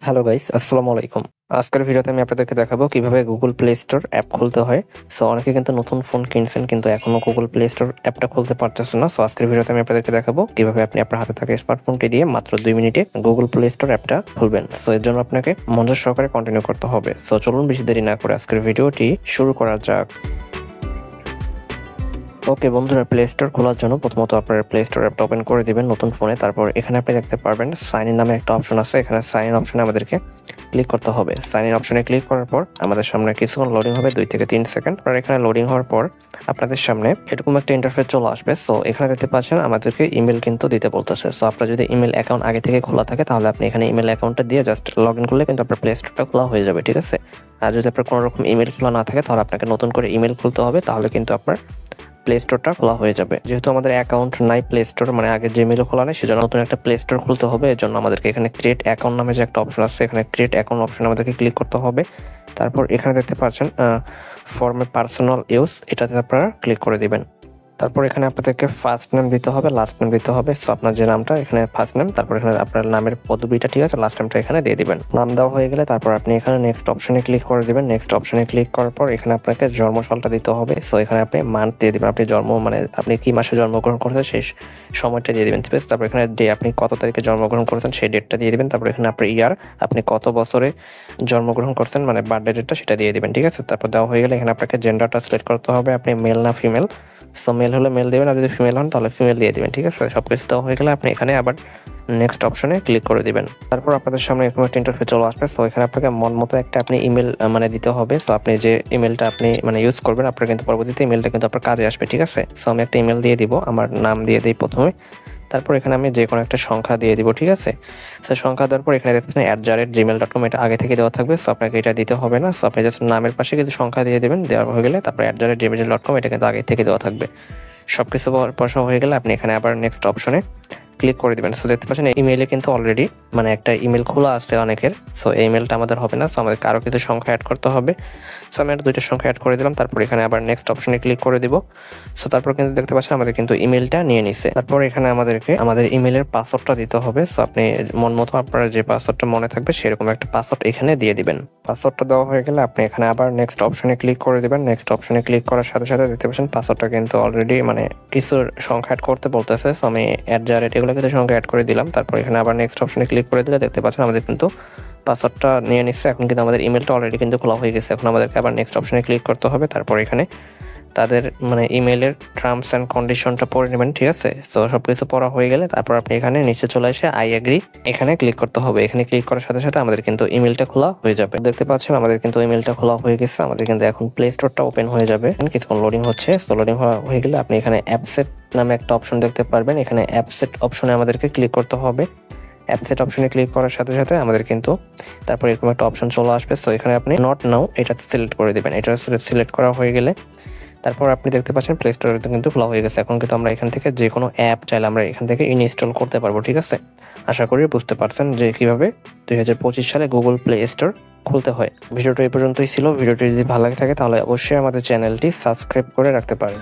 Hello guys, আসসালামু আলাইকুম। আজকের ভিডিওতে আমি আপনাদেরকে দেখাবো কিভাবে Google Play Store অ্যাপ খুলতে হয়। সো অনেকে কিন্তু নতুন ফোন কিনছেন কিন্তু এখনো Google Play Store অ্যাপটা খুলতে পারতেছেন না। সো আজকের ভিডিওতে আমি আপনাদেরকে দেখাবো কিভাবে আপনি আপনার হাতে থাকা স্মার্টফোনটি দিয়ে মাত্র 2 মিনিটে Google Play Store অ্যাপটা খুলবেন। সো এর জন্য আপনাকে মনোযোগ সহকারে কন্টিনিউ করতে হবে। সো চলুন বেশি দেরি না করে আজকের ভিডিওটি শুরু করা যাক। ওকে বন্ধুরা, প্লে স্টোর খোলার জন্য প্রথমত আপনার প্লে স্টোর অ্যাপটা ওপেন করে দিবেন নতুন ফোনে। তারপর এখানে আপনি দেখতে পারবেন সাইন ইন নামে একটা অপশন আছে। এখানে সাইন ইন অপশনে আমাদেরকে ক্লিক করতে হবে। সাইন ইন অপশনে ক্লিক করার পর আমাদের সামনে কিছুক্ষণ লোডিং হবে, 2 থেকে 3 সেকেন্ড। আর এখানে লোডিং হওয়ার পর আপনাদের সামনে এরকম একটা ইন্টারফেস চলে আসবে। সো এখানে দেখতে পাচ্ছেন আমাদেরকে ইমেল কিন্তু দিতে বলতেছে। সো আপনার যদি ইমেল অ্যাকাউন্ট আগে থেকে খোলা থাকে তাহলে আপনি এখানে ইমেল অ্যাকাউন্টটা দিয়ে জাস্ট লগ ইন করলে কিন্তু আপনার প্লে স্টোরটা খোলা হয়ে যাবে, ঠিক আছে। আর যদি আপনার কোনো রকম ইমেল খোলা না থাকে তাহলে আপনাকে নতুন করে ইমেল খুলতে হবে, তাহলে কিন্তু আপনার প্লে স্টোরটা খোলা হয়ে যাবে। যেহেতু আমাদের অ্যাকাউন্ট নাই প্লে স্টোর, মানে আগে জিমেইল খোলা নেই, সেজন্য নতুন একটা প্লে স্টোর খুলতে হবে। এর জন্য আমাদেরকে এখানে ক্রিয়েট অ্যাকাউন্ট নামে যে একটা অপশন আছে, এখানে ক্রিয়েট অ্যাকাউন্ট অপশন আমাদেরকে ক্লিক করতে হবে। তারপর এখানে দেখতে পাচ্ছেন ফর মাই পার্সোনাল ইউজ, এটাতে আপনারা ক্লিক করে দিবেন। তারপর এখানে আপনাদেরকে ফার্স্ট নেম দিতে হবে, লাস্ট নেম দিতে হবে। সো আপনার যে নামটা, এখানে ফার্স্ট নেম, তারপর এখানে আপনার নামের পদবিটা, ঠিক আছে, লাস্ট নেমটা এখানে দিয়ে দিবেন। নাম দেওয়া হয়ে গেলে তারপর আপনি এখানে নেক্সট অপশনে ক্লিক করে দিবেন। নেক্সট অপশনে ক্লিক করার পর এখানে আপনাকে জন্মসালটা দিতে হবে। সো এখানে আপনি মান্থ দিয়ে দিবেন, আপনি জন্ম মানে আপনি কি মাসে জন্মগ্রহণ করেছেন সেই সময়টা দিয়ে দিবেন, ঠিক আছে। তারপর এখানে ডে, আপনি কত তারিখে জন্মগ্রহণ করেছেন সেই ডেটটা দিয়ে দিবেন। তারপর এখানে আপনার ইয়ার, আপনি কত বছরে জন্মগ্রহণ করছেন মানে বার্থডে ডেটটা সেটা দিয়ে দিবেন, ঠিক আছে। তারপর দেওয়া হয়ে গেলে এখানে আপনাকে জেন্ডারটা সিলেক্ট করতে হবে, আপনি মেল না ফিমেল। সো মেল হলে মেল দেবেন, আর যদি ফিমেল হন তাহলে ফিমেল দিয়ে দিবেন, ঠিক আছে। সবকিছু দেওয়া হয়ে গেলে আপনি এখানে আবার নেক্সট অপশনে ক্লিক করে দিবেন। তারপর আপনাদের সামনে এরকম একটা ইন্টারফেস চলে আসবে। সো এখানে আপনাকে মন মতো একটা আপনি ইমেল মানে দিতে হবে। সো আপনি যে ইমেলটা আপনি মানে ইউজ করবেন, আপনার কিন্তু পরবর্তীতে ইমেলটা কিন্তু আপনার কাজে আসবে, ঠিক আছে। সো আমি একটা ইমেল দিয়ে দিব, আমার নাম দিয়ে দিই প্রথমে। তারপর এখানে আমি যে কোনো একটা সংখ্যা দিয়ে দিব, ঠিক আছে। সো সংখ্যা দেওয়ার পর এখানে দেখতেছেন @gmail.com, এটা আগে থেকে দেওয়া থাকবে। সো আপনাকে এটা দিতে হবে না। সো আপনি জাস্ট নামের পাশে কিছু সংখ্যা দিয়ে দেবেন, দেওয়া হয়ে গেলে তারপর @gmail.com, এটা কিন্তু আগে থেকে দেওয়া থাকবে। সবকিছু পয়সা হয়ে গেলে আপনি এখানে আবার নেক্সট অপশনে ক্লিক করে দিবেন। সো দেখতে পাচ্ছেন ইমেইলে কিন্তু অলরেডি মানে একটা ইমেল খোলা আছে অনেকের। সো এই ইমেলটা আমাদের হবে না। সো আমাদেরকে আরও কিছু সংখ্যা অ্যাড করতে হবে। সো আমি আর 2টা সংখ্যা অ্যাড করে দিলাম। তারপর এখানে আবার নেক্সট অপশনে ক্লিক করে দিব। সো তারপর কিন্তু দেখতে পাচ্ছেন আমাদের কিন্তু ইমেলটা নিয়ে নিছে। তারপর এখানে আমাদেরকে আমাদের ইমেলের পাসওয়ার্ডটা দিতে হবে। সো আপনি মন মতো আপনার যে পাসওয়ার্ডটা মনে থাকবে সেরকম একটা পাসওয়ার্ড এখানে দিয়ে দিবেন। পাসওয়ার্ডটা দেওয়া হয়ে গেলে আপনি এখানে আবার নেক্সট অপশনে ক্লিক করে দিবেন। নেক্সট অপশনে ক্লিক করার সাথে সাথে দেখতে পাচ্ছেন পাসওয়ার্ডটা কিন্তু অলরেডি মানে কিছু সংখ্যা অ্যাড করতে বলতেছে। সো আমি এগুলো কিছু সংখ্যা অ্যাড করে দিলাম। তারপর এখানে আবার নেক্সট অপশনে ক্লিক করে দিলে দেখতে পাচ্ছেন আমাদের কিন্তু পাসওয়ার্ডটা নিয়ে নিচ্ছে। এখন কিন্তু আমাদের ইমেলটা অলরেডি কিন্তু খোলা হয়ে গেছে। এখন আমাদেরকে আবার নেক্সট অপশনে ক্লিক করতে হবে। তারপর এখানে তাদের মানে ইমেইলের টার্মস অ্যান্ড কন্ডিশনটা পড়ে নেবেন, ঠিক আছে। তো সবকিছু পড়া হয়ে গেলে তারপর আপনি এখানে নিচে চলে এসে আই এগ্রি এখানে ক্লিক করতে হবে। এখানে ক্লিক করার সাথে সাথে আমাদের কিন্তু ইমেলটা খোলা হয়ে যাবে। দেখতে পাচ্ছেন আমাদের কিন্তু ইমেলটা খোলা হয়ে গেছে। আমাদের কিন্তু এখন প্লে স্টোরটা ওপেন হয়ে যাবে। কিছুক্ষণ লোডিং হচ্ছে। তো লোডিং হয়ে গেলে আপনি এখানে অ্যাপসেট নামে একটা অপশন দেখতে পারবেন। এখানে অ্যাপসেট অপশনে আমাদেরকে ক্লিক করতে হবে। অ্যাপসেট অপশনে ক্লিক করার সাথে সাথে আমাদের কিন্তু তারপর এরকম একটা অপশন চলে আসবে। সো এখানে আপনি নট নাও এটাতে সিলেক্ট করে দিবেন। এটা সিলেক্ট করা হয়ে গেলে তারপর আপনি দেখতে পাচ্ছেন প্লে স্টোরে কিন্তু খোলা হয়ে গেছে। এখন কিন্তু আমরা এখান থেকে যে কোনো অ্যাপ চাইলে আমরা এখান থেকে ইনস্টল করতে পারবো, ঠিক আছে। আশা করি বুঝতে পারছেন যে কিভাবে 2025 সালে গুগল প্লে স্টোর খুলতে হয়। ভিডিওটা এই পর্যন্তই ছিল। ভিডিওটি যদি ভালো লাগে থাকে তাহলে অবশ্যই আমাদের চ্যানেলটি সাবস্ক্রাইব করে রাখতে পারেন।